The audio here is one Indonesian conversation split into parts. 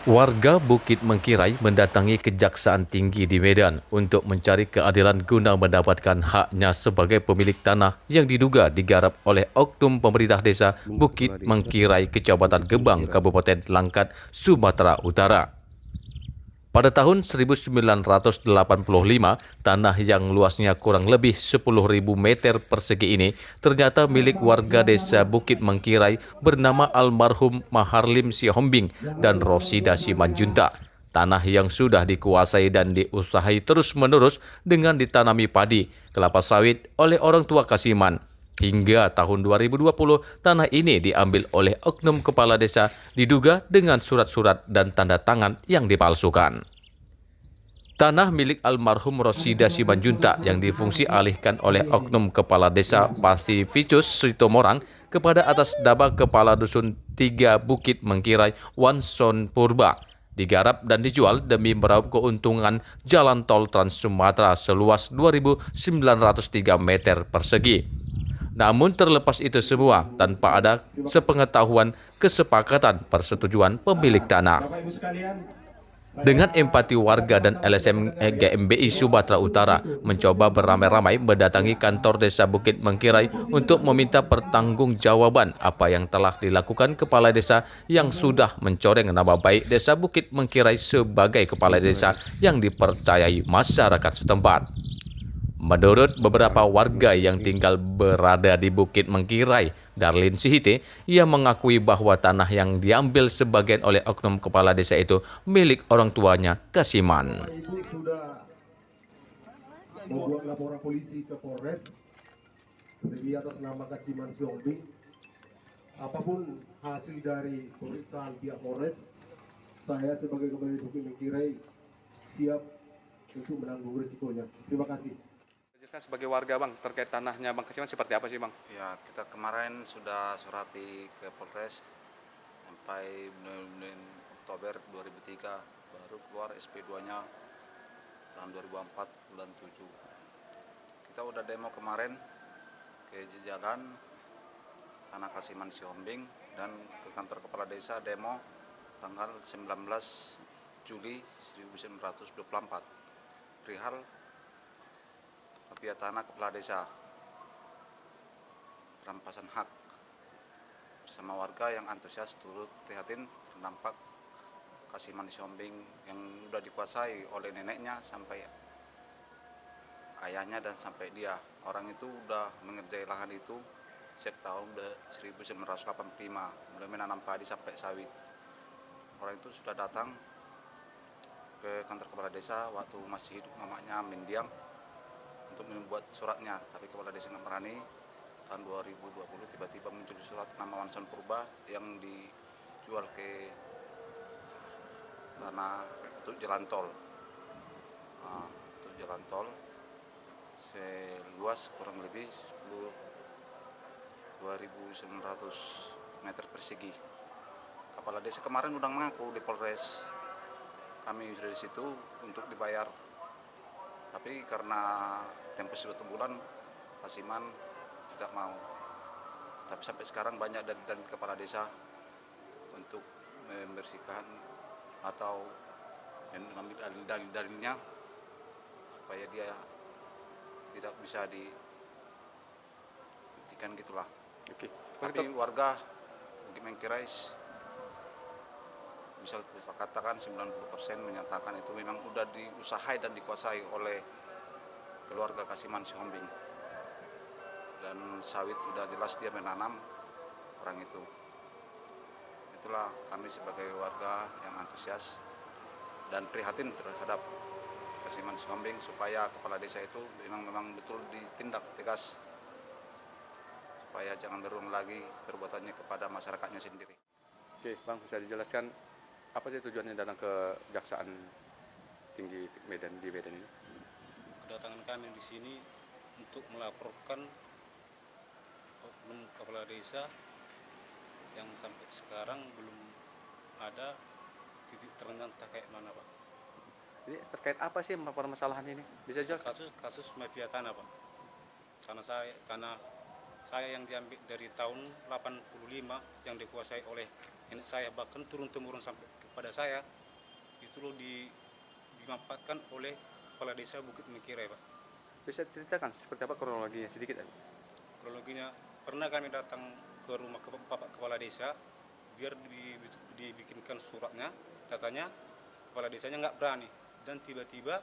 Warga Bukit Mengkirai mendatangi Kejaksaan Tinggi di Medan untuk mencari keadilan guna mendapatkan haknya sebagai pemilik tanah yang diduga digarap oleh oknum pemerintah desa Bukit Mengkirai, Kecamatan Gebang, Kabupaten Langkat, Sumatera Utara. Pada tahun 1985, tanah yang luasnya kurang lebih 10.000 meter persegi ini ternyata milik warga desa Bukit Mengkirai bernama almarhum Maharlim Sihombing dan Rosida Simanjuntak. Tanah yang sudah dikuasai dan diusahakan terus-menerus dengan ditanami padi, kelapa sawit oleh orang tua Kasiman. Hingga tahun 2020, tanah ini diambil oleh oknum kepala desa diduga dengan surat-surat dan tanda tangan yang dipalsukan. Tanah milik almarhum Rosida Simanjuntak yang difungsi alihkan oleh oknum kepala desa Pasificus Sitomorang kepada atas nama kepala dusun 3 Bukit Mengkirai Wanson Purba digarap dan dijual demi meraup keuntungan jalan tol Trans Sumatera seluas 2.903 meter persegi. Namun terlepas itu semua, tanpa ada sepengetahuan kesepakatan persetujuan pemilik tanah. Dengan empati warga dan LSM GMBI Sumatera Utara mencoba beramai-ramai mendatangi kantor desa Bukit Mengkirai untuk meminta pertanggungjawaban apa yang telah dilakukan kepala desa yang sudah mencoreng nama baik desa Bukit Mengkirai sebagai kepala desa yang dipercayai masyarakat setempat. Menurut beberapa warga yang tinggal berada di Bukit Mengkirai, Darlin Sihite, ia mengakui bahwa tanah yang diambil sebagian oleh oknum kepala desa itu milik orang tuanya, Kasiman. Ibu sudah membuat laporan polisi ke Polres di atas nama Kasiman Siombing. Apapun hasil dari pemeriksaan pihak Polres, saya sebagai kepala Bukit Mengkirai siap untuk menanggung risikonya. Terima kasih. Jelaskan sebagai warga Bang, terkait tanahnya Bang Kasiman seperti apa sih Bang? Ya, kita kemarin sudah surati ke Polres sampai bulan Oktober 2003, baru keluar SP2-nya tahun 2004 bulan 7. Kita udah demo kemarin ke jalan tanah Kasiman Sihombing dan ke kantor kepala desa demo tanggal 19 Juli 1924 perihal mafia tanah kepala desa, perampasan hak, bersama warga yang antusias turut prihatin terdampak Kasiman Siombing yang sudah dikuasai oleh neneknya sampai ayahnya dan sampai dia. Orang itu sudah mengerjai lahan itu sejak tahun 1985, mulai menanam padi sampai sawit. Orang itu sudah datang ke kantor kepala desa waktu masih hidup namanya Mendiang untuk membuat suratnya, tapi kepala desa nggak berani. Tahun 2020 tiba-tiba muncul surat nama Wanson Purba yang dijual ke tanah untuk jalan tol. Untuk jalan tol seluas kurang lebih 2.900 meter persegi. Kepala desa kemarin udah mengaku di Polres, kami sudah di situ untuk dibayar. Tapi karena tempo 1 bulan, Kasiman tidak mau. Tapi sampai sekarang banyak dari kepala desa untuk membersihkan atau mengambil dalil-dalilnya supaya dia tidak bisa dibuktikan gitulah. Oke. Tapi warga Bukit Mengkirai bisa katakan 90% menyatakan itu memang sudah diusahakan dan dikuasai oleh keluarga Kasiman Sihombing. Dan sawit sudah jelas dia menanam orang itu. Itulah kami sebagai warga yang antusias dan prihatin terhadap Kasiman Sihombing supaya kepala desa itu memang betul ditindak tegas supaya jangan berulang lagi perbuatannya kepada masyarakatnya sendiri. Oke, Bang, bisa dijelaskan apa sih tujuannya datang ke Kejaksaan Tinggi Medan di Medan ini? Kedatangan kami di sini untuk melaporkan oknum kepala desa yang sampai sekarang belum ada titik terangnya entah kayak mana, Pak. Jadi terkait apa sih permasalahan ini? Bisa jelaskan? Kasus mafia tanah, Pak. Tanah saya yang diambil dari tahun 85 yang dikuasai oleh nenek saya, bahkan turun-temurun sampai kepada saya, itu loh dimanfaatkan oleh kepala desa Bukit Mengkirai, Pak. Bisa ceritakan seperti apa kronologinya sedikit aja? Kronologinya, pernah kami datang ke rumah Bapak Kepala Desa, biar dibikinkan suratnya, katanya kepala desanya nggak berani, dan tiba-tiba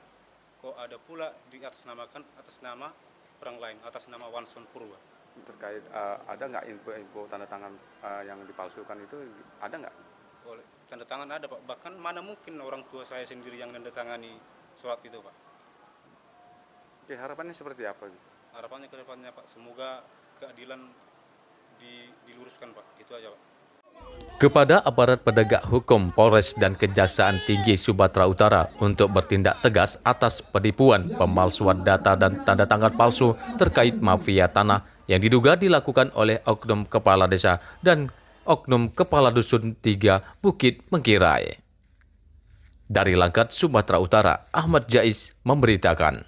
kok ada pula diatasnamakan atas nama orang lain, atas nama Wanson Purwa. Terkait ada nggak info-info tanda tangan yang dipalsukan itu, ada nggak? Oleh tanda tangan ada, Pak, bahkan mana mungkin orang tua saya sendiri yang menandatangani surat itu, Pak. Oke, harapannya seperti apa? Harapannya ke depannya, Pak, semoga keadilan diluruskan, Pak, itu aja, Pak. Kepada aparat penegak hukum Polres dan Kejaksaan Tinggi Sumatera Utara untuk bertindak tegas atas penipuan, pemalsuan data dan tanda tangan palsu terkait mafia tanah yang diduga dilakukan oleh oknum kepala desa dan oknum kepala dusun 3 Bukit Mengkirai. Dari Langkat, Sumatera Utara, Ahmad Jais memberitakan.